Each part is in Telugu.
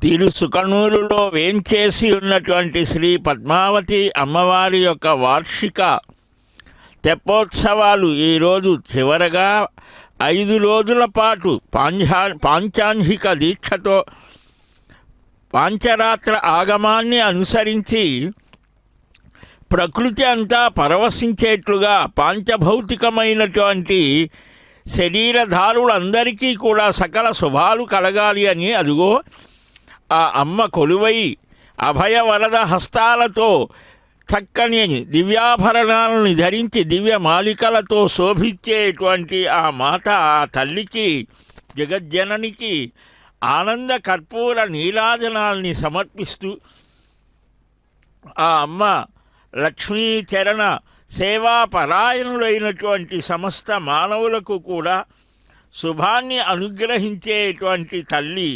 తిరుసుకనూరులో వేంచేసి ఉన్నటువంటి శ్రీ పద్మావతి అమ్మవారి యొక్క వార్షిక తెప్పోత్సవాలు ఈరోజు చివరగా 5 రోజుల పాటు పాంచాంహిక దీక్షతో పాంచరాత్ర ఆగమాన్ని అనుసరించి ప్రకృతి అంతా పరవశించేట్లుగా పాంచభౌతికమైనటువంటి శరీరధారులందరికీ కూడా సకల శుభాలు కలగాలి అని అదిగో ఆ అమ్మ కొలువై అభయవరద హస్తాలతో చక్కని దివ్యాభరణాలను ధరించి దివ్య మాలికలతో శోభించేటువంటి ఆ మాత ఆ తల్లికి జగజ్జననికి ఆనంద కర్పూర నీరాజనాల్ని సమర్పిస్తూ ఆ అమ్మ లక్ష్మీచరణ సేవాపరాయణులైనటువంటి సమస్త మానవులకు కూడా శుభాన్ని అనుగ్రహించేటువంటి తల్లి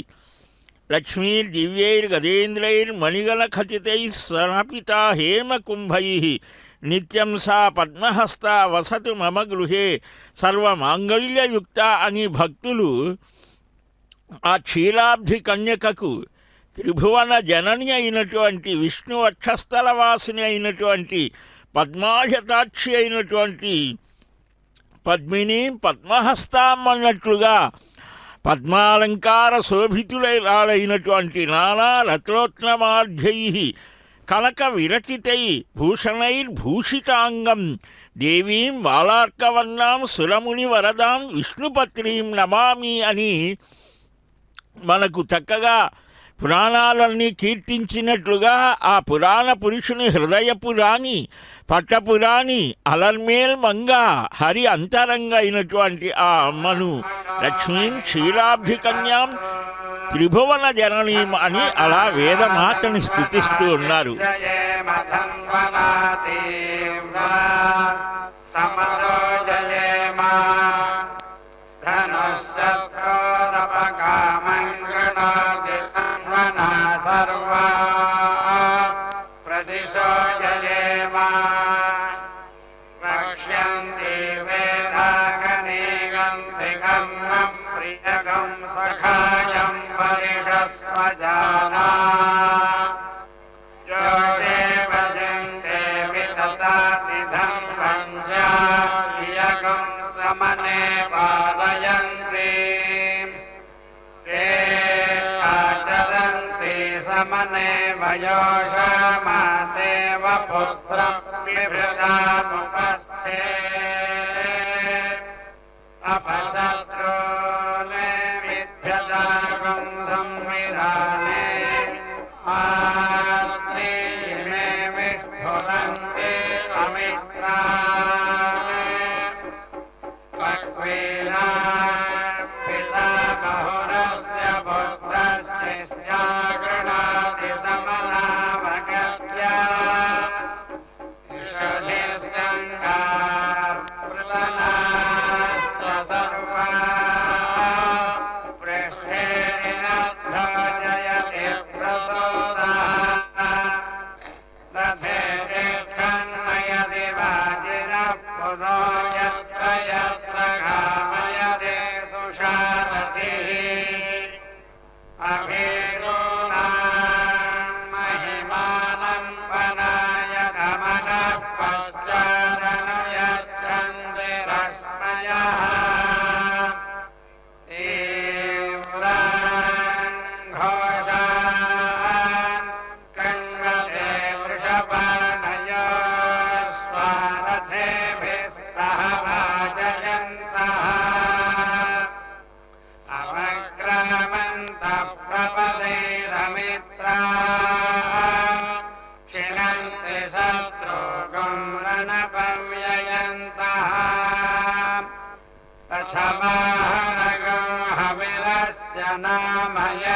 లక్ష్మీర్దివ్యైర్గజేంద్రైర్మణిగణఖచితైः సనాపితా హేమకుంభైః నిత్యం సా పద్మహస్తా వసతు మమ గృహే సర్వమాంగళ్యయుక్త అని భక్తులు ఆ క్షీరాబ్ధి కన్యకకు త్రిభువన జనని అయినటువంటి విష్ణు వక్షస్థల వాసిని అయినటువంటి పద్మాశతాక్షి అయినటువంటి పద్మిని పద్మహస్తాం అన్నట్లుగా పద్మాలంకార శోభితులైనటువంటి నానా రత్నోత్నమార్ఘై కనక విరచితై భూషణైర్భూషితాంగం దేవీం బాలార్కవర్ణాం సురముని వరదాం విష్ణుపత్రీం నమామి అని మనకు చక్కగా పురాణాలన్నీ కీర్తించినట్లుగా ఆ పురాణ పురుషుని హృదయపురాణి పట్టపురాణి అలర్మేల్ మంగ హరి అంతరంగ అయినటువంటి ఆ అమ్మను లక్ష్మీం క్షీరాబ్ధి కన్యాం త్రిభువన జననీం అని అలా వేదమాతని స్తుతిస్తూ ఉన్నారు. సమనే వయోషామాదేవ పుత్రం బిభృతాముపస్థే అపశత్రూనే విద్యదాగం సంవిధానే ఆత్మే మే విస్ఫురంతే అమిత్రానే పక్వేనా పితామహురస్య పుత్రస్య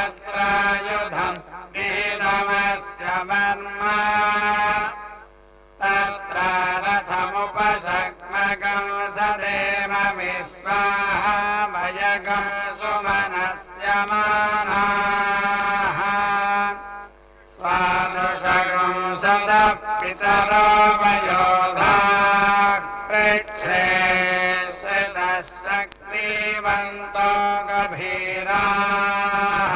నామయత్రాయుధం వీరమస్య వర్మ తత్ర రథముపశక్మగం సదేమ విశ్వామయగం సుమనస్య మానాః స్వాదృశగం సదః పితరో వయోధాః పృచ్ఛే శక్తివంతో గభీరాః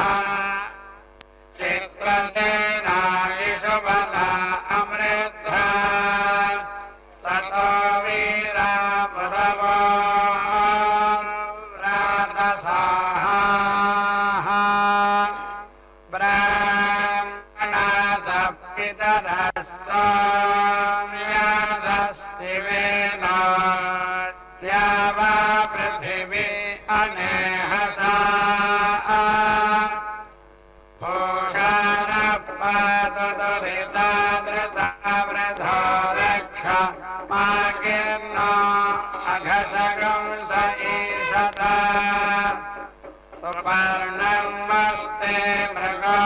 सोम्यादस्तिवेनो द्यावा पृथिवी अनेहसा भूषाणपादुरितादृतावृधो रक्ष मागिर्नो अघसगं स ईशता सुपर्णं मस्ते मृगो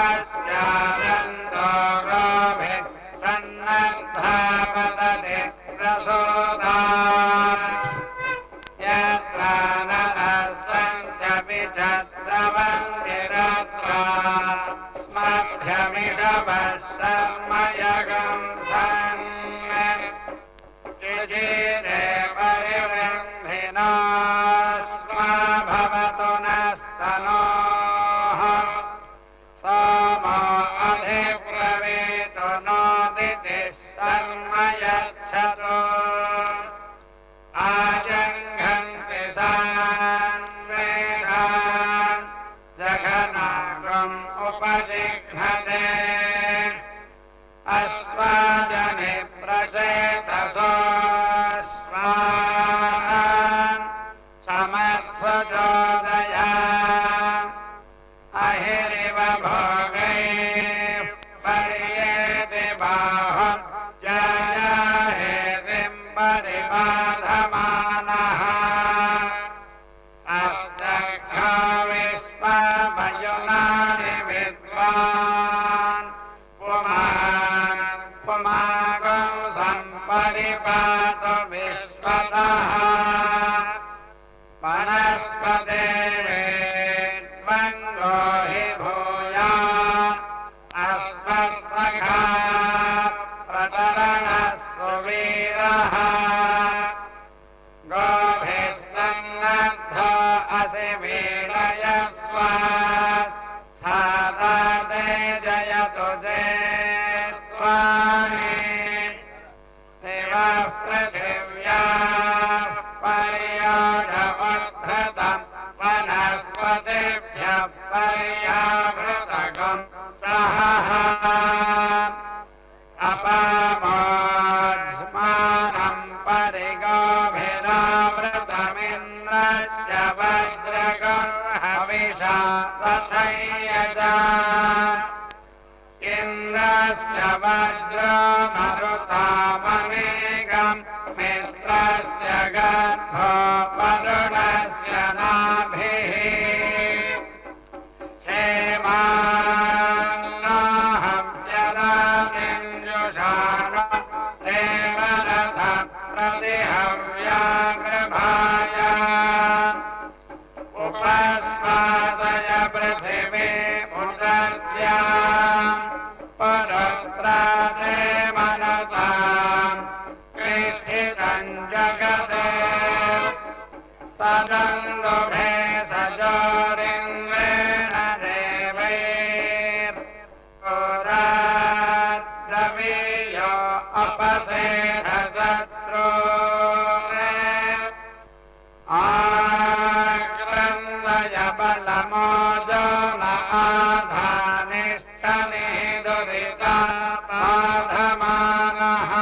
अस्यादन्तो गोभिः सन्नद्धा पतति प्रसूता यत्र नरः सञ्चपि छत्रवन्तिरत्वा स्मभ्यमिषवः शर्मयगं सन् जिजीरे परिवृन्धिनो स्मा भवतु नस्तनोः सोमो अधिब्रवीतु नोदितिः शर्म यच्छतु आजङ्घन्ति सान्वेषान् जघनागम् उपजिघ्नते अस्माजनि प्रचेतसोऽस्मान् समत्सजोदया अहिरिव भोगैः पर्येति बाहुं जयाहेतिं परिबाधमानः अस्तघ्नो विश्वमयुनानि विद्वान् पुमागं सम्परिपातु विश्वतः वनस्पतिर्वेद्वङ्गो हि भूया अस्मत्सखा प्रतरणः सुवीरः गोभिः सन्नद्धो असि वीरयस्व स्थाता ते जयतु जेत्वानि दिवः पृथिव्याः पर्याढवद्धृतं वनस्पतिभ्यः पर्याभृतकं सहः अपामोऽस्मानं परिगोभिरावृतमिन्द्रश्च वज्रगं हविषा तथैयजा इन्द्रस्य वज्रो मरुतामनेकं मित्रस्य गर्भो वरुणस्य नाभिः क्षेमान्नाहं जलानिञ्जुषाणो देवरथं प्रतिहव्याग्रभाय उपस्वादय पृथिवी मुदद्याम् परत्रादे मनतां कृष्ठितं जगते सदन्दुभे सजोरिन्द्रेण देवैर्पुराद्रवीयो अपसेढशत्रो आक्रन्दय बलमोजो न आधानिष्टनिः दुरिता बाधमानः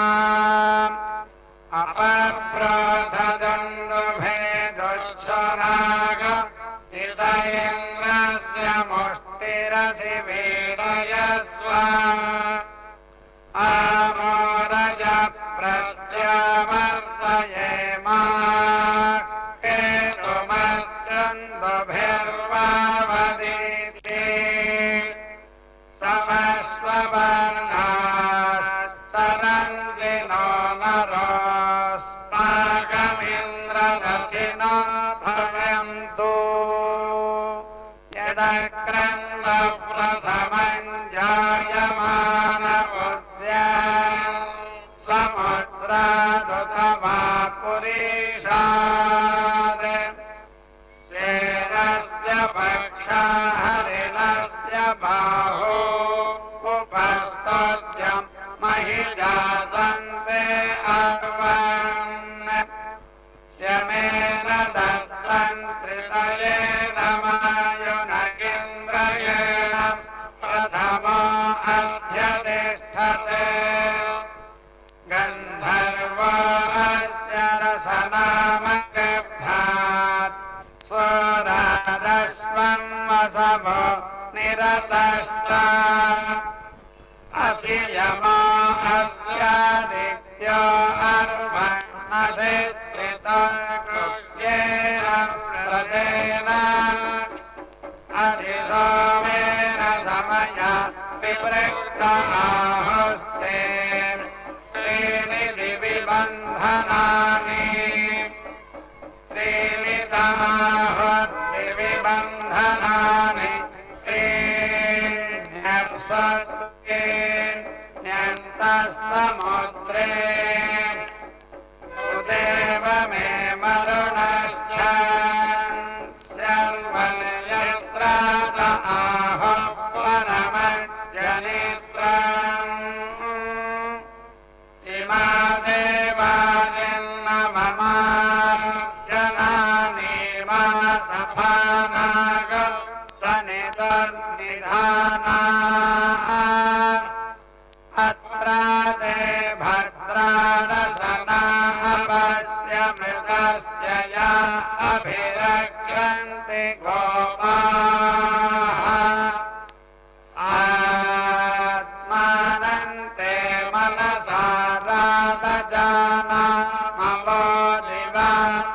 अपप्रोधदन्दुभेदुच्छराग इत इन्द्रस्य मुष्टिरसि वीरयस्व आमोरज प्रत्यावर्तयेमा केतुमस्कन्दुभिर्वावदीति समस्ववर्णास्तरञ्जिनो नरोऽस्माकमिन्द्ररथिनो भवन्तु यदक्रन्दप्रथमं जायमान उद्या अस्यादित्यो अर्वन्नसेत्रितकृत्येन प्रदेन अधिसोमेन समया विपृक्त आहुस्ते त्रीणि दिवि बन्धनानि त्रीणि दाहुर्दिवि बन्धनानि न्यन्तसमुद्रे उदेव मे मरुणश्चान् सर्वं यत्र आह परमजनित्रम् इमा देवादिन्न मम जनानि मा सफानाग सनितर्निधाना अत्र ते भद्रारसना अपत्यमृतस्य या अभिरक्षन्ति गोपाः आत्मानन्ते मनसा रातजानामवो दिवा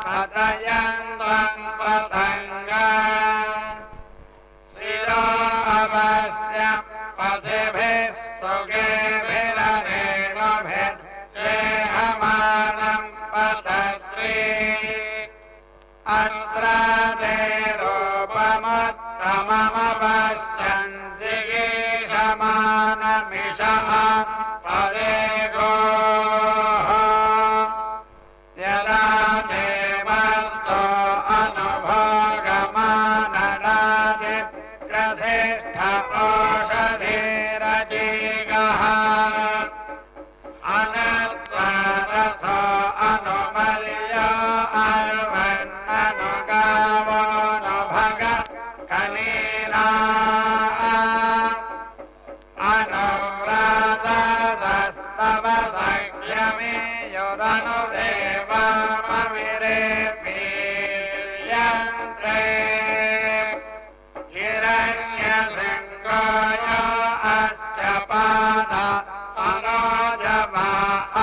पतयन्तं पतङ्गम् शिरो अवस्य पथिभिस्तुगेभिरेणुभिर्जेहमानं पतत्रि अत्र ते रूपमुत्तममपश्यन् जिगीषमानमिषः पदे गोः यदा देवस्तो अनुभोगमानरादिग्रसेष्ठ ओषधीरजीगः अनत्वरथो अनुमल्यो अर्वन्ननुगावो नु भग कनीना अनुव्रातस्तव सख्यमे युदनुदेवमविरे पीयन्ते हिरण्यशृङ्गाय अस्य पाद मनोजमा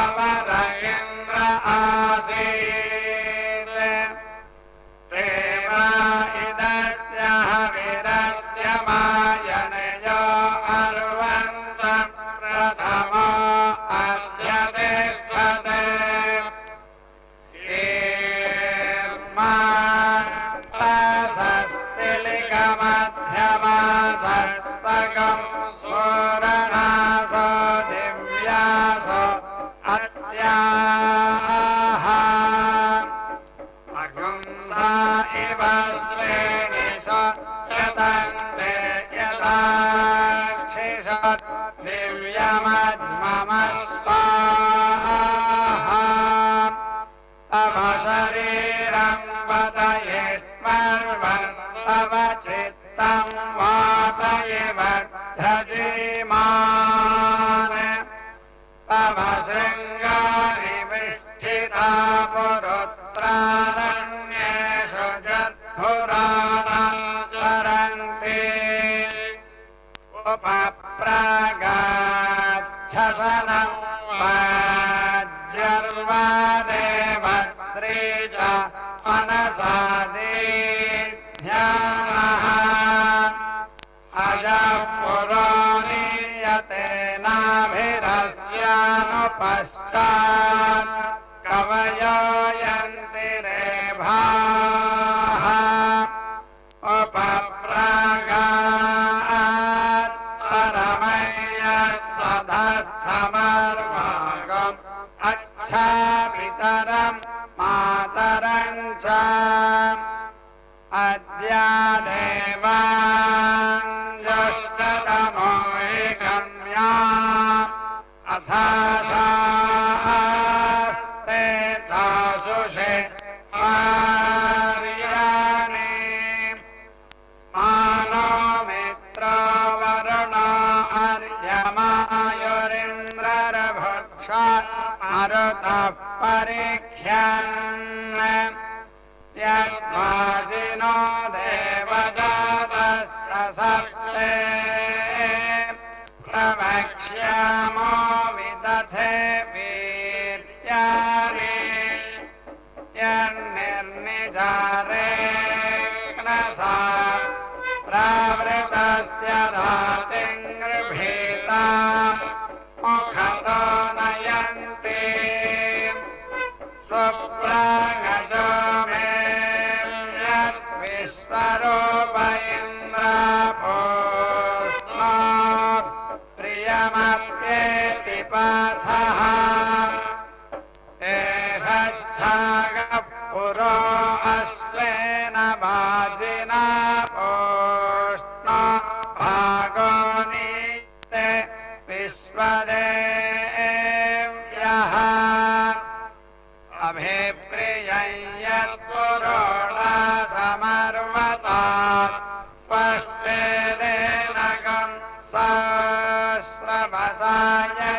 अवर इन्द्र आसीत् देवा इदस्य हविरत्यमायनयो अर्वन्तं प्रथमो अद्य तिष्ठते मध्यमासस्तकं सूरणासो दिव्यासो अत्याः अगुंसा इव श्रेणिषु यतन्ते यदाक्षिषु दिव्यमज्ममस्वाहा तव शरीरं वदयेत्मर्वन् तव चित्तं वातयेवद्धजीमान् तव शृङ्गारि विष्ठिता पुरुत्रारण्येषु जद्धुराणचरन्ति उपप्रागाच्छसनं वाज्यर्वादेवत्री च मनसा दीध्यानः अजः पुरो नीयते नाभिरस्यानुपश्चात् कवयो यन्ति रेभाः उपप्रागात् परमय्यत्सधस्थमर्वागम् अच्छापितरं मातरं च अद्या देवाञ्जष्टतमो एकम्या अथास्ते दासुषे आर्याणि मानो मित्रो वरुणो अर्यमायुरिन्द्रर्भक्षा मरुतः परीक्ष्यन् यद्वाजिनो देवजातश्च सप्ते प्रवक्ष्यामो विदत् मुखतो नयन्ति सुप्रागजो मे यद्विश्वरूप इन्द्रपूष्णो प्रियमप्येति पाथः एषच्छागः पुरो अश्वेन वाजिना पूष्णो भागो नीते विश्वदेव्यः अभिप्रियं यत्पुरोणा समर्वता स्पष्टेदेनकं सहस्रभसाय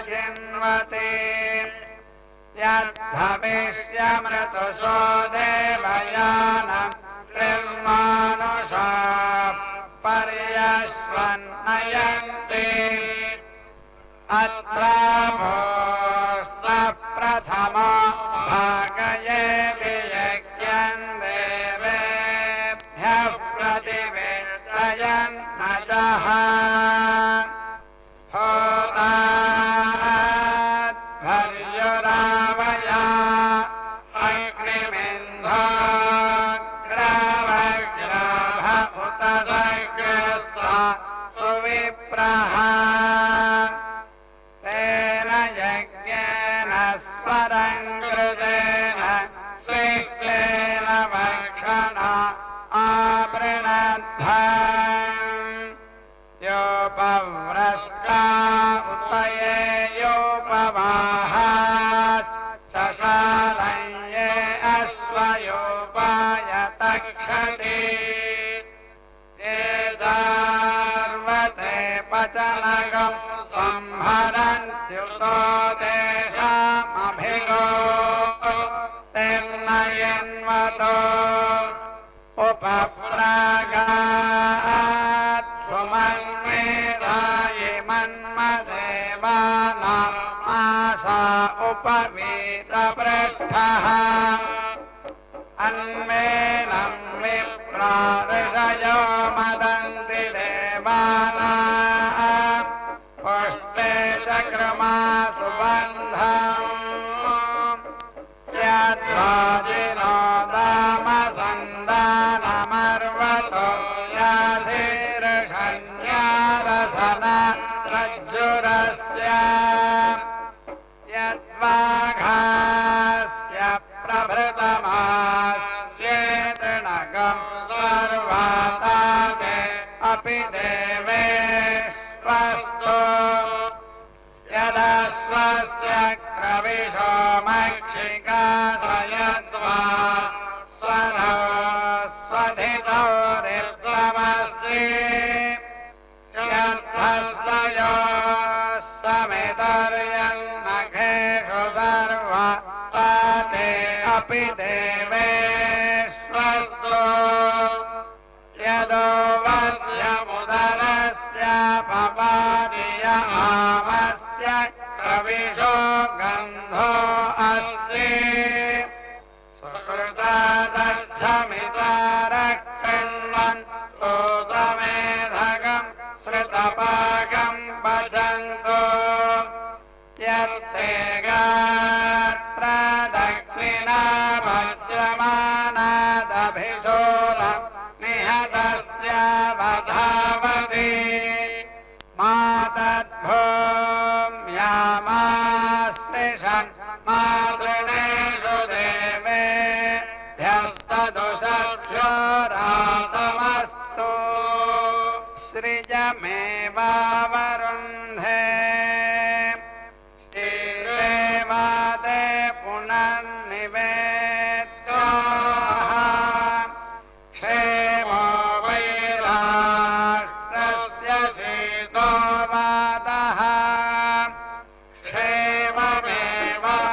जिन्वति यद्धविष्यमृतुषो देवयानं निर्मानुषा पर्यश्वन्नयन्ति अत्र प्रथमो भागयेति यज्ञं देवेभ्यः प्रतिवेदयन् नजः भर्युरावया अग्निमिन्धग्रवग्रभ उत सग्रस्ता सुविप्रः तेन यज्ञेन स्वरं कृतेन स्विक्लेन भक्षणा आवृणध्वम् योपव्रस्का उत ये योपवाहात् शशालं ये अश्वयोपाय तक्षति ये दार्वते पचनगं संहरन्त्युतो तेषामभिगो तेर्नयन्वतो उपप्रागात् सुमन्मेधायि मन्मदेवानाम् आशा उपवीतपृष्ठः अन्मेनं विप्रादृशयो मदन्ति देवानाम् पुष्टे चक्रमा सुबन्धम् यद्वाजिनो दामसन्दानमर्वतो याशीर्षण्यारसन रज्जुरस्य यद्वाघास्य प्रभृतमास्येतृणगं सर्वाताते अपि देवेष्वस्तु यदश्वस्य क्रविशो मक्षिकासयद्वा स्वरो स्वधितो निर्गमस्ति यद्धस्तयो समितर्यन्नखेषु सर्वा ताते अपि देवेष्वस्तु यदो वध्यमुदरस्य पपादिय आमस्य कविशो गन्धो अस्ति सुकृतादच्छमितारः कृण्वन् स्तोतमेधगं श्रुतपाकं पचन्तु यत्ते गात्र दक्षिणा भज्यमानादभिशूलं निहतस्य वधावति मातद्भूम्यामास्तिषन् मातृणेषु देवेभ्यस्तदुषभ्यो रातमस्तु सृजमेवावरुन्धे श्रीदेवादे पुनर्निवेद्याः क्षेमो वैराष्ट्रस्य शीतो वादः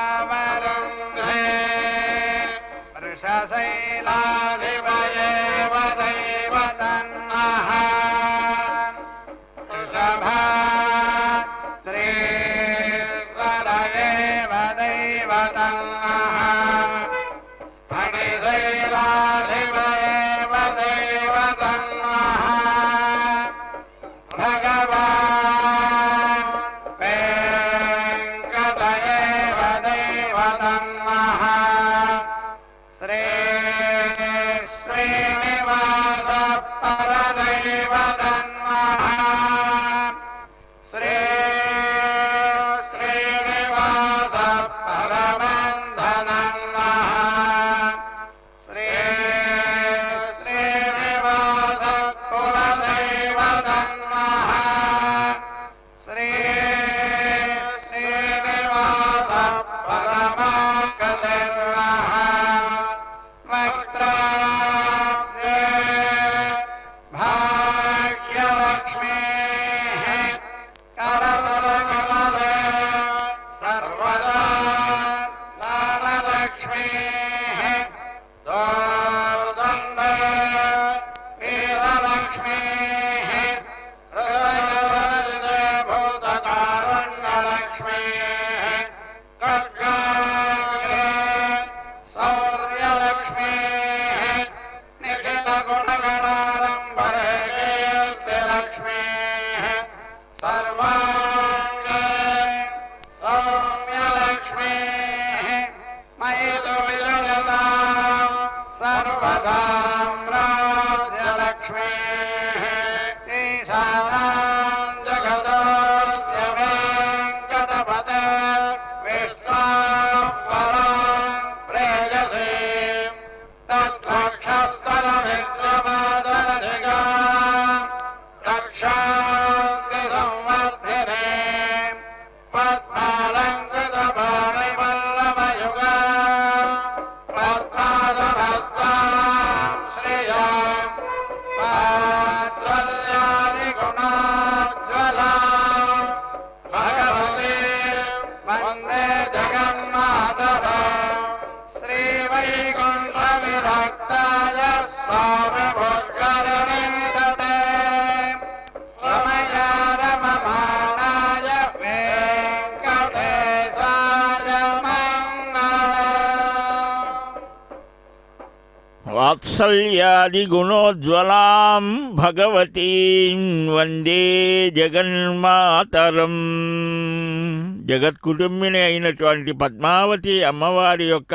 क्षेममेवावरुन्धे वृषशैलाधिपयेव दैवतन्नः कर्गाग्रे सौर्यलक्ष्मी निखिलगुणगणारम्भरे कीर्तिलक्ष्मी सर्वाङ्गे सौम्यलक्ष्मी मयि तु विजयतां सर्वदा राज्यलक्ष्मी ईशानां जगदोऽस्य वेङ्कटपते विष्णोः परां प्रेयसीं तद्वक्षस्थलविक्रमादरधिगा रक्षाङ्गिसंवर्धिने पद्मालङ्कृतपाणिवल्लभयुगा पद्मासनस्तां श्रियां वात्सल्यादिगुणोज्ज्वलां भगवतीं वन्दे जगन्मातरं श्रीवैकुण्ठविरक्ताय स्वामिभुर्गरवीतटे रमया रममाणाय वेङ्कटेशाय मङ्गलम् వాత్సల్యాది గుణోజ్వలాం భగవతీం వందే జగన్మాతరం. జగత్కుటుంబిని అయినటువంటి పద్మావతి అమ్మవారి యొక్క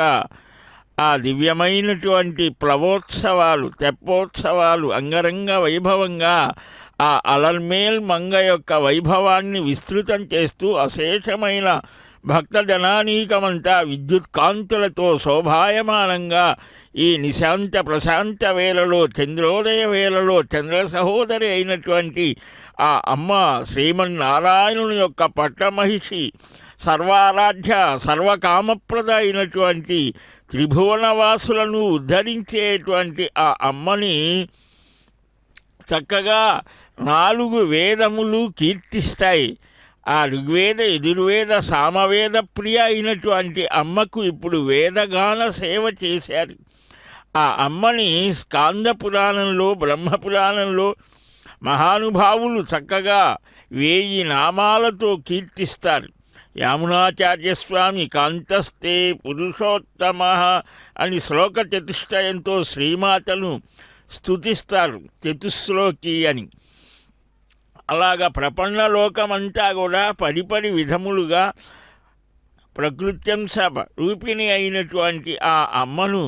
ఆ దివ్యమైనటువంటి ప్లవోత్సవాలు తెప్పోత్సవాలు అంగరంగ వైభవంగా ఆ అలర్మేల్ మంగ యొక్క వైభవాన్ని విస్తృతం చేస్తూ అశేషమైన భక్తజనానీకమంతా విద్యుత్ కాంతులతో శోభాయమానంగా ఈ నిశాంత ప్రశాంత వేళలో చంద్రోదయ వేళలో చంద్ర సహోదరి అయినటువంటి ఆ అమ్మ శ్రీమన్నారాయణుని యొక్క పట్టమహిషి సర్వారాధ్య సర్వకామప్రద అయినటువంటి త్రిభువనవాసులను ఉద్ధరించేటువంటి ఆ అమ్మని చక్కగా 4 వేదములు కీర్తిస్తాయి. ఆ ఋగ్వేద యజుర్వేద సామవేద ప్రియ అయినటువంటి అమ్మకు ఇప్పుడు వేదగాన సేవ చేశారు. ఆ అమ్మని స్కాంద పురాణంలో బ్రహ్మపురాణంలో మహానుభావులు చక్కగా 1000 నామాలతో కీర్తిస్తారు. యామునాచార్యస్వామి కాంతస్తే పురుషోత్తమ అని శ్లోక చతుష్టయంతో శ్రీమాతను స్తుతిస్తారు, చతుశ్లోకి అని. అలాగా ప్రపన్నలోకమంతా కూడా పరిపరి విధములుగా ప్రకృత్యంశ రూపిణి అయినటువంటి ఆ అమ్మను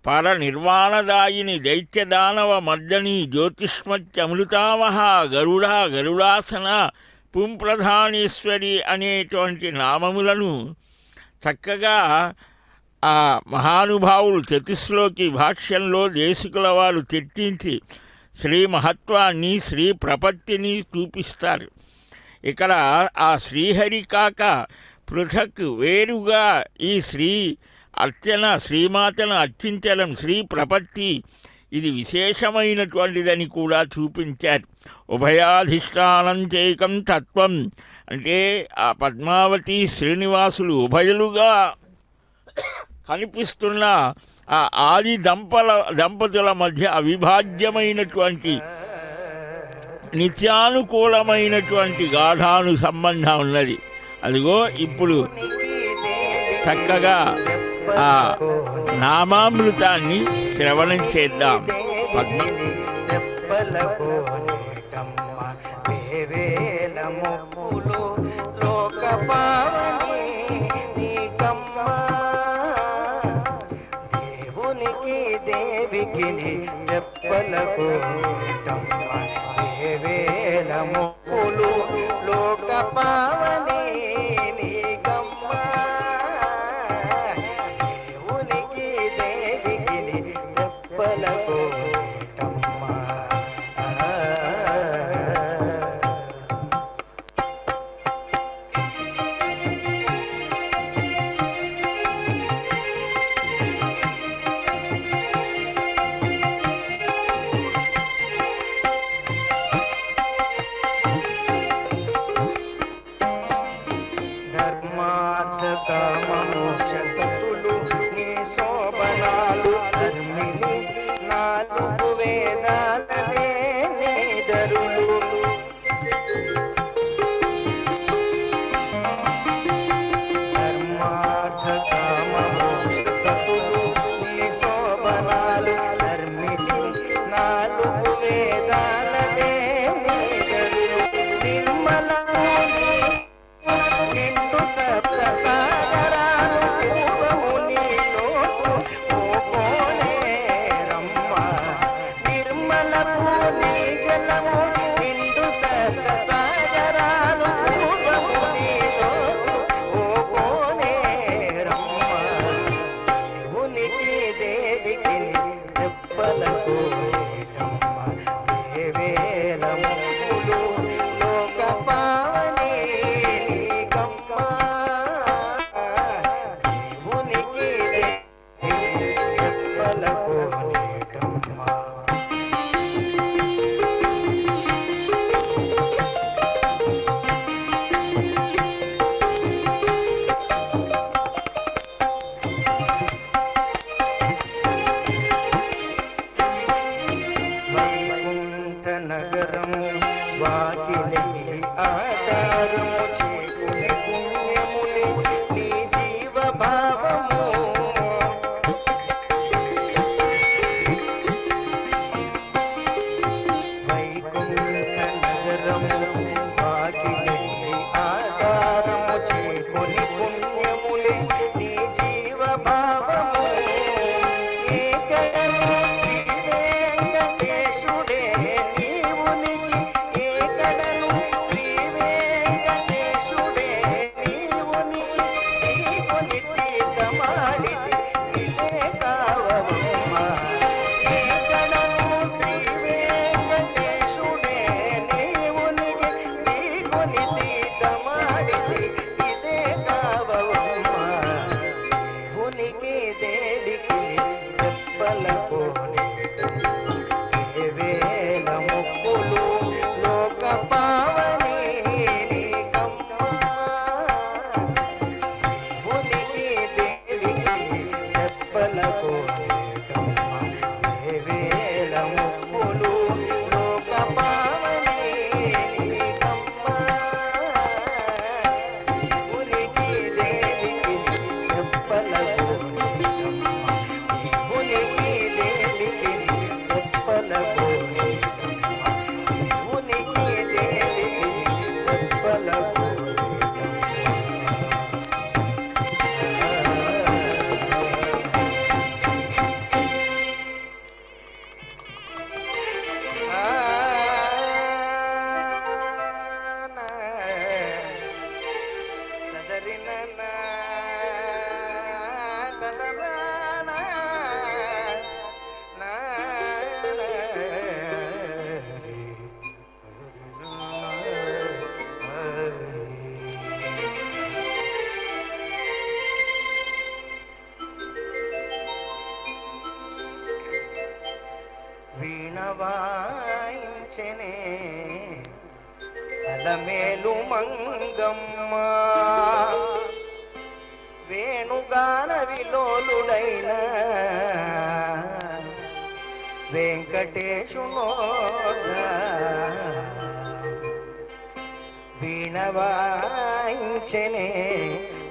పరనిర్వాణదాయిని దైత్యదానవ మర్దని జ్యోతిష్మత్యమృతావహ గరుడాసన పుంప్రధానేశ్వరి అనేటువంటి నామములను చక్కగా ఆ మహానుభావులు చతుశ్లోకి భాష్యంలో దేశికుల వారు చర్చించి శ్రీ మహత్వాన్ని శ్రీ ప్రపత్తిని చూపిస్తారు. ఇక్కడ ఆ శ్రీహరి కాక పృథక్ వేరుగా ఈ శ్రీ అర్చన శ్రీమాతను అర్చించడం శ్రీ ప్రపత్తి ఇది విశేషమైనటువంటిదని కూడా చూపించారు. ఉభయాధిష్టానం చైకం తత్వం అంటే ఆ పద్మావతి శ్రీనివాసులు కనిపిస్తున్న ఆ ఆది దంపతుల మధ్య అవిభాజ్యమైనటువంటి నిత్యానుకూలమైనటువంటి గాఢాను సంబంధం ఉన్నది. అదిగో ఇప్పుడు చక్కగా ఆ నామామృతాన్ని శ్రవణం చేద్దాం. పద్మ దేవికి చెప్పలకు దేవేలములు లోక పావని నీకమ్మ దేవునికి దేవికి చెప్పలకు కామమోక్షతులు నీ శోభనాలు ధర్మిని 4 వేదాలనే నీదరులు వీణవాయించెనే అలమేలు మంగమ్మ వేణుగాన విలోలుడైన వెంకటేశునోడా వీణవాయించెనే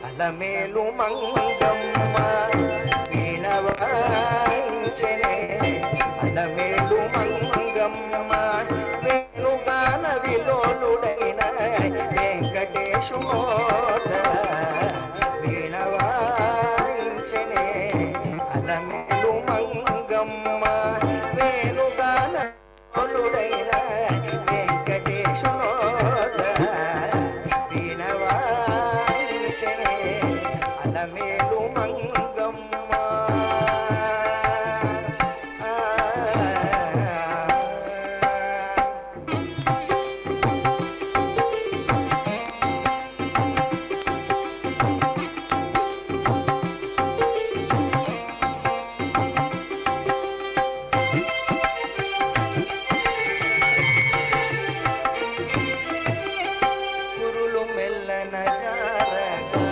అలమేలు మంగమ్మ వీణవాయించెనే అలమేలు మంగమ్మ వేణుగాన విలోలుడైన వెంకటేశునోడా వీణవాయించెనే అలమేలు మంగమ్మ వేణుగాన విలోలుడైన వెంకటేశునోడా వీణవాయించెనే అలమేలు మంగమ్మ కురులు మెల్లన జారగా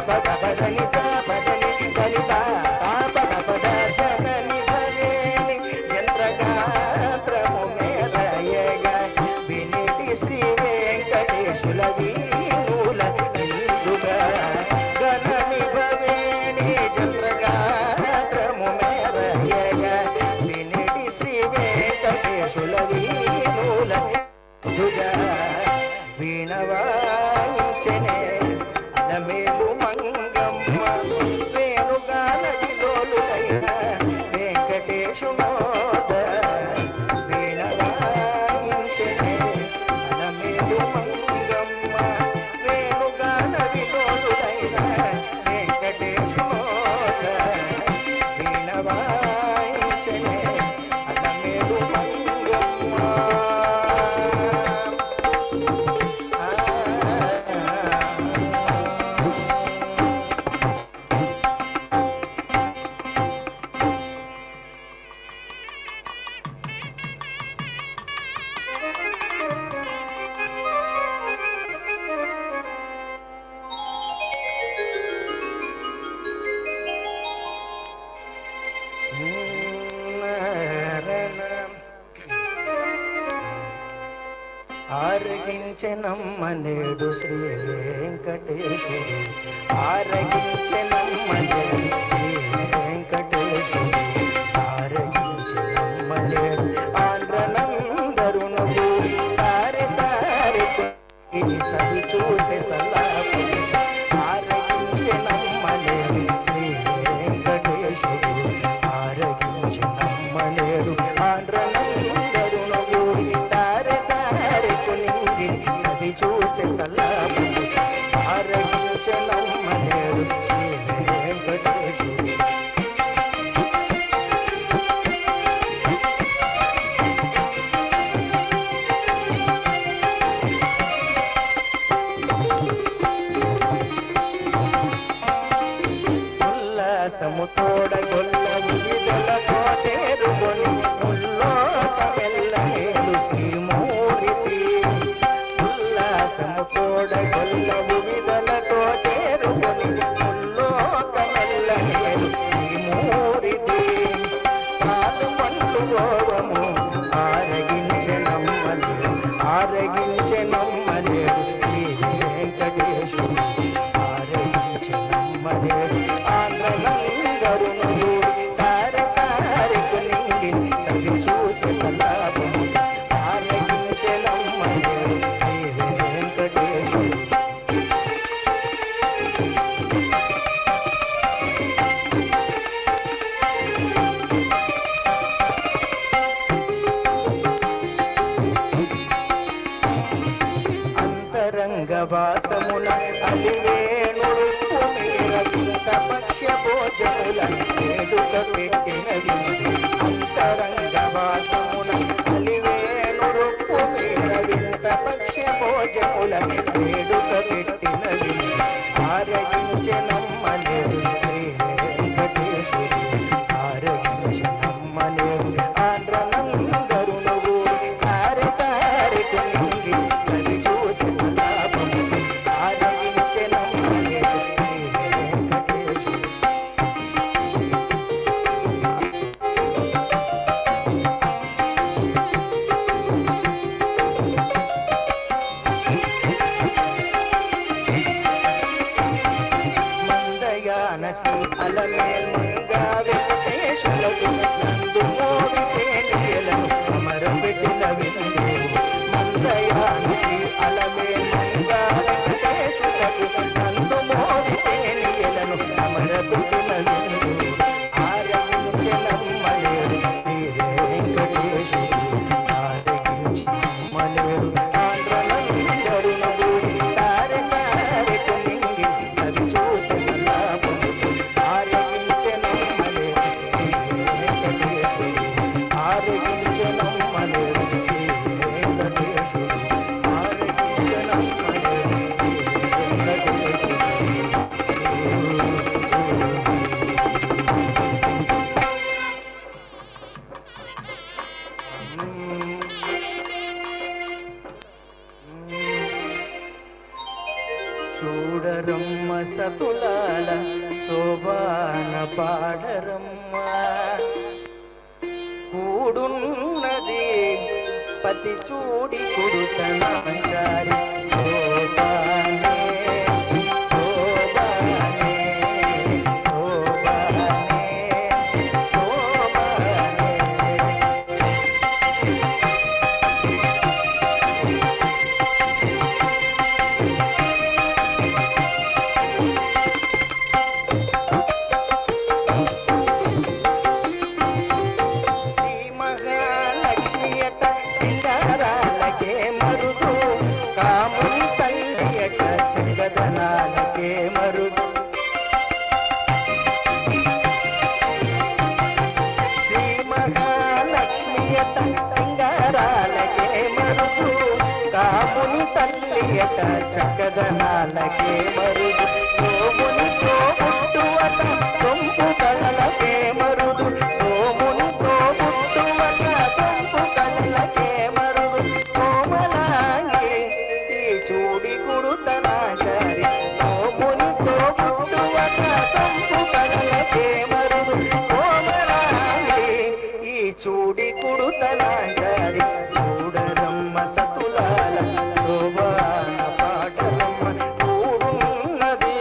పద పదని సా పదని దని సా సా పద పద జనని భవేని యంత్రగాత్రము మేరయగ వినిటి శ్రీ వెంకటేశుల వీణుల నిండుగా గణని భవేని యంత్రగాత్రము మేరయగ వినిటి శ్రీ వెంకటేశుల వీణుల నిండుగా వీణవాయించెనే అలమేలు మంగమ్మ వేణుగాన విలోలులైన వెంకటేశుమోద వీణవాయించెనే అలమేలు మంగమ్మ వేణుగాన విలోలులైన వెంకటేశుమోద వీణవాయించెనే అలమేలు మంగమ్మ. ఆరగించెనమ్మ నేడు శ్రీ వెంకటేశుడు ఆరగించెనమ్మ నేడు శ్రీ వెంకటేశుడు ఆరగించెనమ్మ నేడు ఆంధ్రనందరునకు సారె సారె ఇది సరి చూసే సల్లాపు ఆరగించెనమ్మ నేడు శ్రీ వెంకటేశుడు ఆరగించెనమ్మ నేడు ఆంధ్రనందరునకు సారె సారె కొనింగి సరి చూసే సల్లాపు ఆరగించెనమ్మ నేడు శ్రీ వెంకటేశుడు. ఉల్లాసముతోడ గొల్ల విడుదలతో చేరుకొని ముల్లోక మెల్లమేలు శ్రీమూర్తి ఉల్లాసముతోడ గొల్ల విడుదలతో చేరుకొని ముల్లోక మెల్లమేలు శ్రీమూర్తి పాలు పండ్లు గోవము ఆరగించెనమ్మలేడు ఆరగించెనమ్మలేడు శ్రీ వెంకటేశుడు ఆరగించెనమ్మలేడు ఆంధ్రనందరును సారె సారె కొనింగి చవి చూసే సల్లాపము ఆరగించెనమ్మలేడు శ్రీ వెంకటేశుడు. అంతరంగ వాసమున అలివేణుడు మీర వింత పక్ష భోజముల వేడుక పెట్టిన విందు అంతరంగ వాసమున అలివేణుడు మీర వింత పక్ష భోజముల వేడుక పెట్టిన విందు ఆరగించెనమ్మలేడు శ్రీ వెంకటేశుడు ఆరగించెనమ్మలేడు ఆంధ్రనందరునకు సారె సారె కొనింగి సరి చూసి సలాపము ఆరగించెనమ్మలేడు శ్రీ వెంకటేశుడు. మందయానసి అలమేల్ మంగా వెంకటేశులకు నందు మోవి తేనెలను అమరపెట్టిన విందు మందయానసి అలమేల్ మంగా వెంకటేశులకు నందు మోవి తేనెలను అమరపెట్టిన విందు ఆరగించెనమ్మలేడు శ్రీ వెంకటేశుడు ఆరగించెనమ్మలేడు ఆంధ్రనందరునకు సారె సారె కొనింగి సరి చూసే సల్లాపము ఆరగించెనమ్మలేడు శ్రీ వెంకటేశుడు ఆరగించెనమ్మలేడు శ్రీ వెంకటేశుడు ఆరగించెనమ్మలేడు శ్రీ వెంకటేశుడు. చూడ చూడరమ్మ సతులాల శోభాన పాడరమ్మ కూడున్నది పతి చూడి కుడుతనాచారి శోభానే శోభానే శోభానే శోభానే చక్కదనాలకే మరుదు శ్రీ మహాలక్ష్మియట సింగారాలకే మరుదు కాముని తల్లియట చక్కదనాలకే మరుదు సోమునితో పుట్టువట సొంపు కళలకే మరుదు సోమునితో పుట్టువట సొంపు కళలకే మరుదు కోమలాంగి ఈ చూడి కుడుతనాచారి సోమునితో పుట్టువట సొంపు కళలకే మరుదు కోమలాంగి ఈ చూడి కుడుతనాచారి చూడరమ్మ సతులాల శోభాన పాటలమ్మ కూడున్నది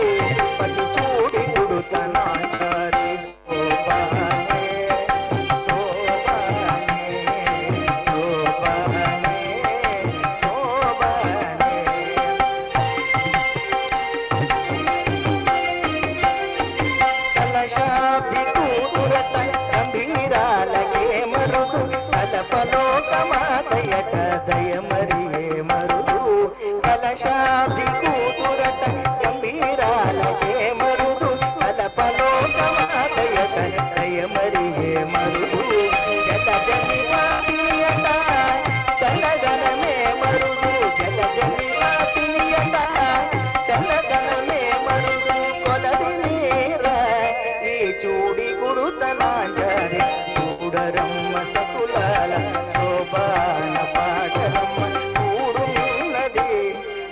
పతి చూడి కుడుతనాచారి శోభానే శోభానే శోభానే శోభానే కలశాబ్ది కూతురత గంభీరాలకే మరుదు కలపలోకమాతయట దయమరియే మరుదు కలశాబ్ది కూతురట గంభీరాలకే మరుదు కలపలోకమాతయట దయమరియే మరుదు జగజని వాసియట చల్లదనమే మరుదు జగజని వాసియట చల్లదనమే మరుదు కొలది నీర ఈ చూడి గురుతనాచారి చూడరమ్మ సతులాల శోభాన పాటలమ్మ కూడున్నది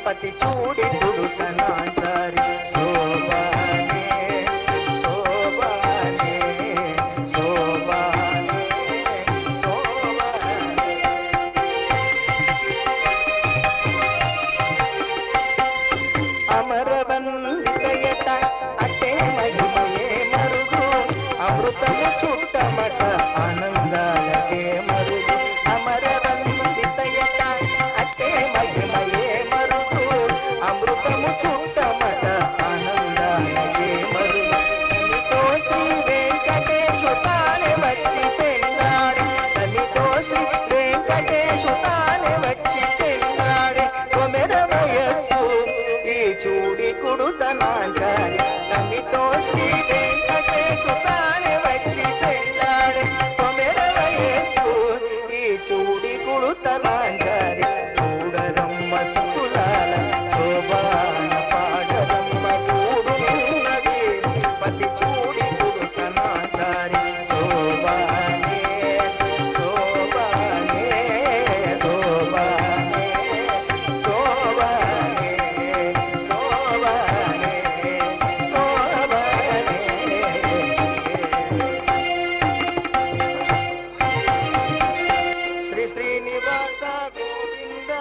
పతి చూడి గురుతనాచారి శోభానే శోభానే శోభానే శోభానే అమరవందితయట అట్టే మహిమయే మరుగు అమృతము చుట్టమట ఆనందాలకే మరుగు అమరవందితయట అట్టే మహిమయే మరుగు అమృతము చుట్టమట ఆనందాలకే మరుగు సమితో శ్రీ వెంకటేశు తానే వచ్చి పెళ్ళాడి సమితో శ్రీ వెంకటేశు తానే వచ్చి పెళ్ళాడి కొమెర వయస్సు ఈ చూడి కుడుతనాచారి సమితో శ్రీ వెంకటేశు తానే వచ్చి పెళ్ళాడి కొమెర వయస్సు ఈ చూడి కుడుతనాచారి చూడరమ్మ సతులాల శోభాన పాడరమ్మ కూడున్నది పతి చూడి కుడుతనాచారి శోభానే శోభానే శోభానే శోభానే శోభానే శోభానే శ్రీ శ్రీనివాస గోవింద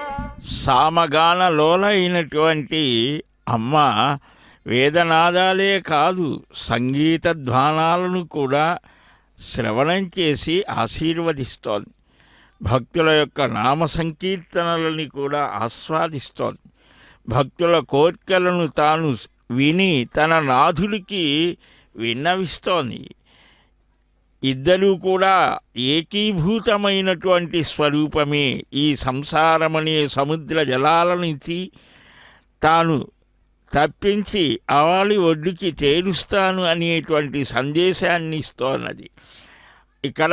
సామగాన లోలైనటువంటి అమ్మ వేదనాదాలే కాదు సంగీత ధ్వానాలను కూడా శ్రవణం చేసి ఆశీర్వదిస్తోంది. భక్తుల యొక్క నామ సంకీర్తనలని కూడా ఆస్వాదిస్తోంది. భక్తుల కోర్కెలను తాను విని తన నాథుడికి విన్నవిస్తోంది. ఇద్దరూ కూడా ఏకీభూతమైనటువంటి స్వరూపమే ఈ సంసారమనే సముద్ర జలాల నుంచి తాను తప్పించి అవాలి ఒడ్డుకి చేరుస్తాను అనేటువంటి సందేశాన్ని ఇస్తోన్నది. ఇక్కడ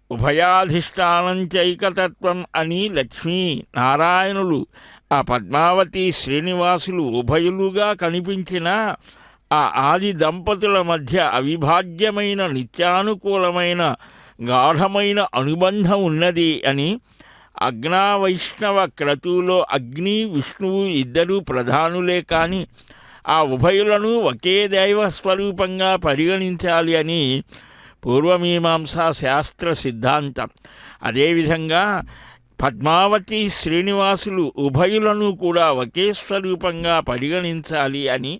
ఉభయాధిష్టానం చైకతత్వం అని లక్ష్మీ నారాయణులు ఆ పద్మావతి శ్రీనివాసులు ఉభయులుగా కనిపించిన ఆ ఆది దంపతుల మధ్య అవిభాజ్యమైన నిత్యానుకూలమైన గాఢమైన అనుబంధం ఉన్నది అని అగ్నావైష్ణవ క్రతువులో అగ్ని విష్ణువు ఇద్దరూ ప్రధానులే కానీ ఆ ఉభయులను ఒకే దైవ స్వరూపంగా పరిగణించాలి అని పూర్వమీమాంసా శాస్త్ర సిద్ధాంతం. అదేవిధంగా పద్మావతి శ్రీనివాసులు ఉభయులను కూడా ఒకే స్వరూపంగా పరిగణించాలి అని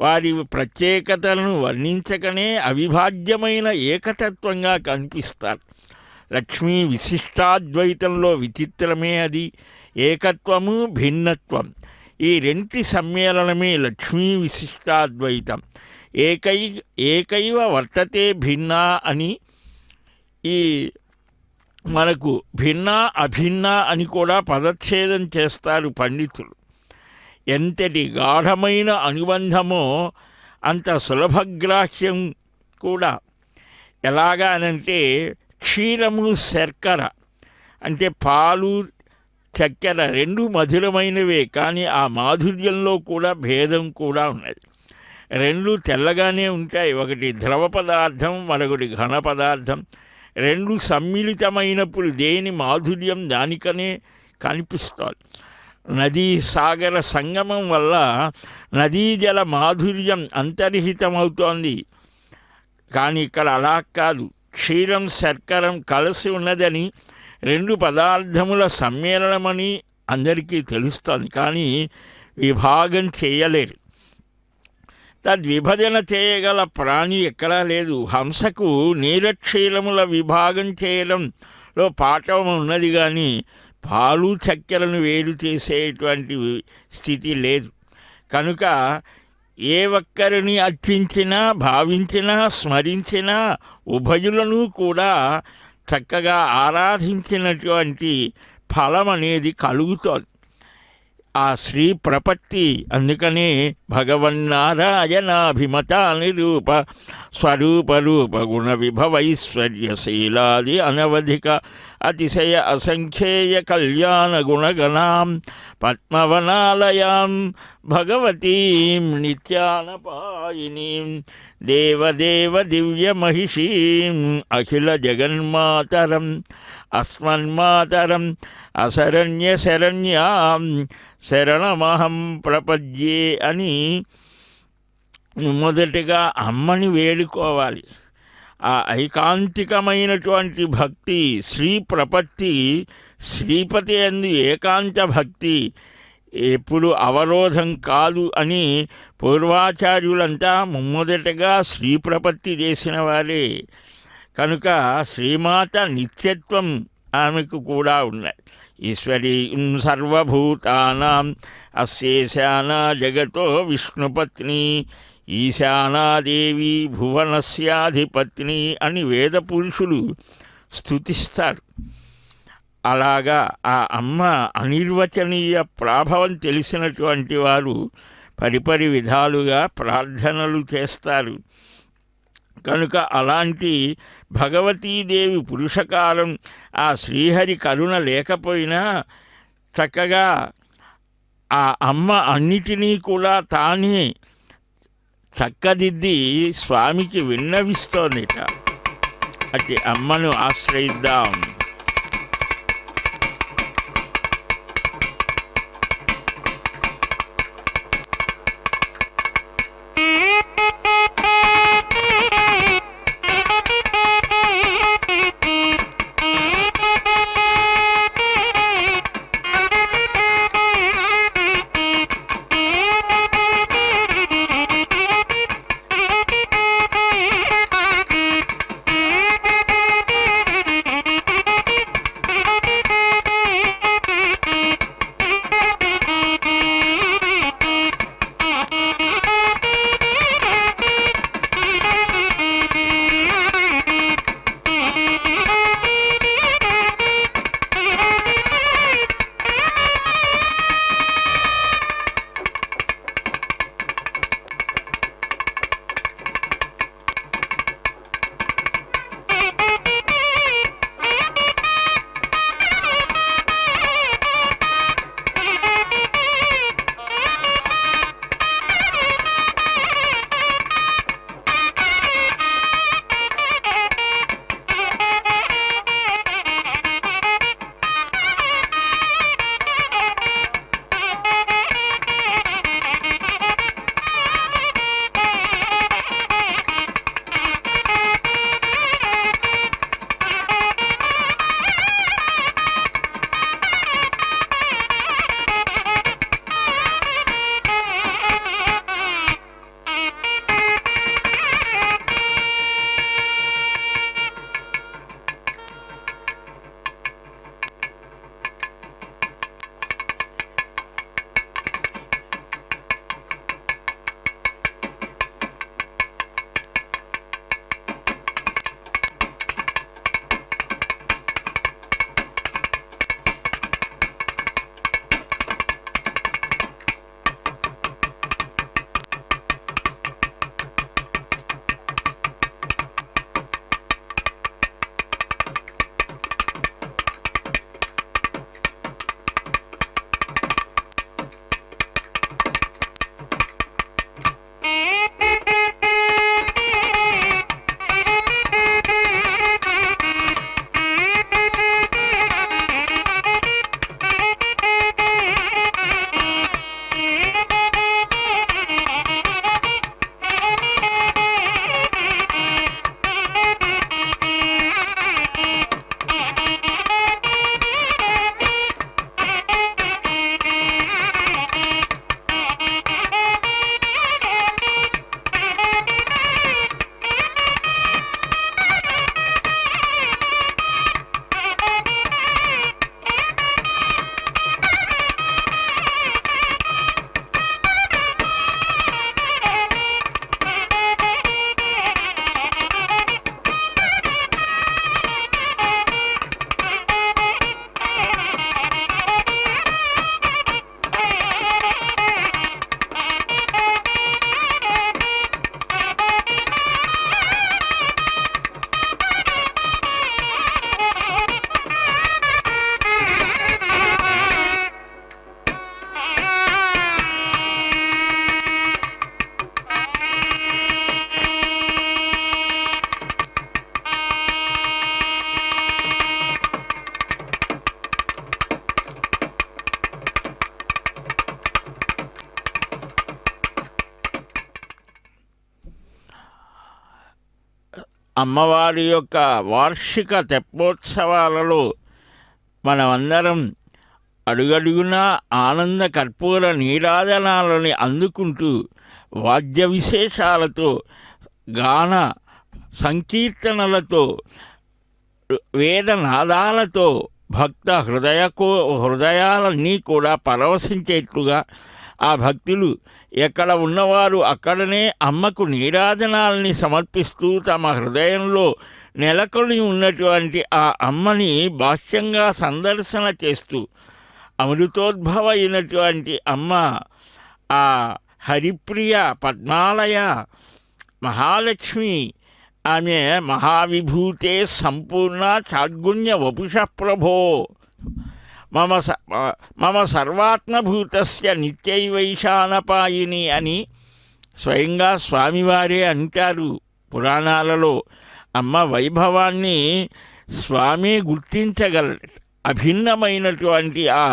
వారి ప్రత్యేకతలను వర్ణించకనే అవిభాజ్యమైన ఏకతత్వంగా కనిపిస్తారు. లక్ష్మీ విశిష్టాద్వైతంలో విచిత్రమే అది. ఏకత్వము భిన్నత్వం ఈ రెంటి సమ్మేళనమే లక్ష్మీ విశిష్టాద్వైతం. ఏకైవ వర్తతే భిన్నా అని ఈ మనకు భిన్న అభిన్న అని కూడా పదచ్ఛేదం చేస్తారు పండితులు. ఎంతటి గాఢమైన అనుబంధమో అంత సులభగ్రాహ్యం కూడా. ఎలాగా అనంటే క్షీరము శర్కర అంటే పాలు చక్కెర రెండు మధురమైనవే, కానీ ఆ మాధుర్యంలో కూడా భేదం కూడా ఉన్నది. రెండు తెల్లగానే ఉంటాయి, ఒకటి ద్రవ పదార్థం మరొకటి ఘన పదార్థం. రెండు సమ్మిళితమైనప్పుడు దేని మాధుర్యం దానికనే కనిపిస్తుంది. నదీ సాగర సంగమం వల్ల నదీ జల మాధుర్యం అంతర్హితమవుతోంది. కానీ ఇక్కడ అలా కాదు, క్షీరం శర్కరం కలిసి ఉన్నదని రెండు పదార్థముల సమ్మేళనమని అందరికీ తెలుస్తుంది, కానీ విభాగం చేయలేరు. తద్విభజన చేయగల ప్రాణి ఎక్కడా లేదు. హంసకు నీలక్షీరముల విభాగం చేయడంలో పాఠం ఉన్నది, కానీ పాలు చక్కెరను వేరు చేసేటువంటి స్థితి లేదు. కనుక ఏ ఒక్కరిని అర్చించినా భావించినా స్మరించినా ఉభయులను కూడా చక్కగా ఆరాధించినటువంటి ఫలం అనేది కలుగుతోంది. ఆ శ్రీ ప్రపత్తి అందుకనే భగవన్నారాయణాభిమతానిరూప స్వరూప రూప గుణ విభవైశ్వర్యశీలాది అనవధిక అతిశయ అసంఖ్యేయ కళ్యాణ గుణగణాం పద్మవనాలయాం భగవతీం నిత్యానపాయినీం దేవదేవ దివ్యమహిషీం అఖిల జగన్మాతరం అస్మన్మాతరం అశరణ్య శరణ్యాం శరణమహం ప్రపద్యే అని మొదటిగా అమ్మని వేడుకోవాలి. ఆ ఐకాంతికమైనటువంటి భక్తి శ్రీ ప్రపత్తి, శ్రీపతి అందు ఏకాంత భక్తి ఎప్పుడు అవరోధం కాదు అని పూర్వాచార్యులంతా మొదటగా శ్రీ ప్రపత్తి చేసిన వారే. కనుక శ్రీమాత నిత్యత్వం ఆమెకు కూడా ఉన్నది. ఈశ్వరీ సర్వభూతానాం అస్యేశానా జగతో విష్ణుపత్ని ఈశానాదేవి భువనస్యాధిపత్ని అని వేద పురుషులు స్తుతిస్తారు. అలాగా ఆ అమ్మ అనిర్వచనీయ ప్రాభవం తెలిసినటువంటి వారు పరిపరి విధాలుగా ప్రార్థనలు చేస్తారు. కనుక అలాంటి భగవతీదేవి పురుషకారం ఆ శ్రీహరి కరుణ లేకపోయినా చక్కగా ఆ అమ్మ అన్నిటినీ కూడా తానే చక్కదిద్ది స్వామికి విన్నవిస్తోందిట. అట్టి అమ్మను ఆశ్రయిద్దాం. అమ్మవారి యొక్క వార్షిక తెప్పోత్సవాలలో మనమందరం అడుగడుగునా ఆనంద కర్పూర నీరాజనాలని అందుకుంటూ వాద్య విశేషాలతో గాన సంకీర్తనలతో వేదనాదాలతో భక్త హృదయాలన్నీ కూడా పరవశించేట్లుగా ఆ భక్తులు ఎక్కడ ఉన్నవారు అక్కడనే అమ్మకు నీరాజనాల్ని సమర్పిస్తూ తమ హృదయంలో నెలకొని ఉన్నటువంటి ఆ అమ్మని బాహ్యంగా సందర్శన చేస్తూ అమృతోద్భవ అయినటువంటి అమ్మ ఆ హరిప్రియ పద్మాలయ మహాలక్ష్మి ఆమె మహావిభూతే సంపూర్ణ చాద్గుణ్య వపుష ప్రభో మమ సర్వాత్మభూతస్య నిత్యైవైశానపాయిని అని స్వయంగా స్వామివారే అంటారు పురాణాలలో. అమ్మ వైభవాన్ని స్వామి గుర్తించగలరు. అభిన్నమైనటువంటి ఆ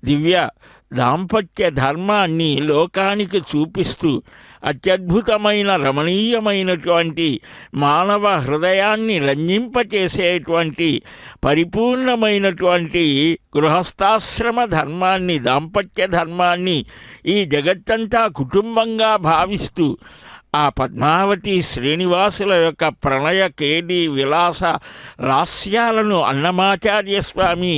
దివ్య దాంపత్య ధర్మాన్ని లోకానికి చూపిస్తూ అత్యద్భుతమైన రమణీయమైనటువంటి మానవ హృదయాన్ని రంజింపచేసేటువంటి పరిపూర్ణమైనటువంటి గృహస్థాశ్రమ ధర్మాన్ని, దాంపత్య ధర్మాన్ని ఈ జగత్తంతా కుటుంబంగా భావిస్తూ ఆ పద్మావతి శ్రీనివాసుల యొక్క ప్రణయ కేడి విలాస లాస్యాలను అన్నమాచార్య స్వామి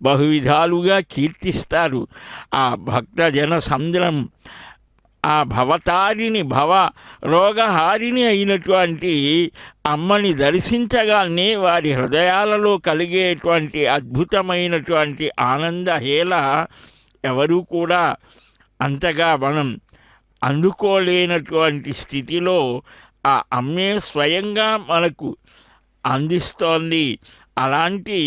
బహువిధాలుగా కీర్తిస్తారు. ఆ భక్తజన సంద్రం, ఆ భవతారిణి భవ రోగహారిణి అయినటువంటి అమ్మని దర్శించగానే వారి హృదయాలలో కలిగేటువంటి అద్భుతమైనటువంటి ఆనందహేళ ఎవరూ కూడా అంతగా మనం అందుకోలేనటువంటి స్థితిలో ఆ అమ్మే స్వయంగా మనకు అందిస్తోంది. అలాంటి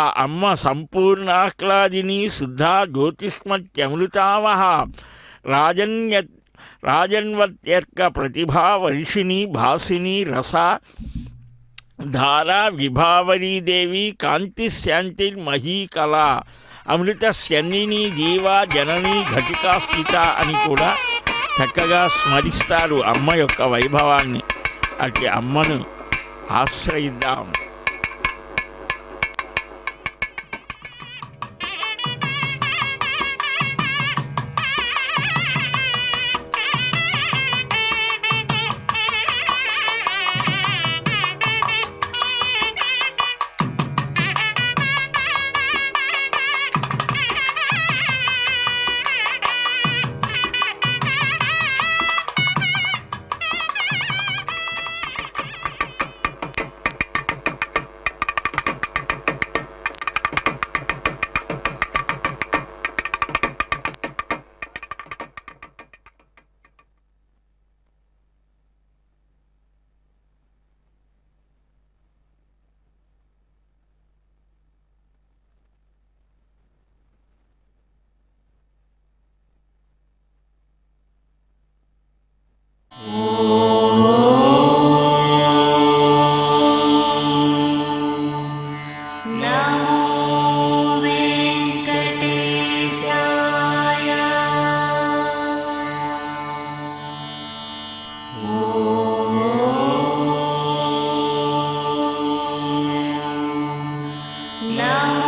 ఆ అమ్మ సంపూర్ణాహ్లాదిని శుద్ధా జ్యోతిష్మత్యమృతావహ రాజన్వత్యర్క ప్రతిభా వర్షిణి భాసిని రస ధారా విభావరీదేవి కాంతి శాంతిర్మహీకళ అమృత స్యందిని జీవా జనని ఘటికా స్థిత అని కూడా చక్కగా స్మరిస్తారు అమ్మ యొక్క వైభవాన్ని. అట్టి అమ్మను ఆశ్రయిద్దాం. Now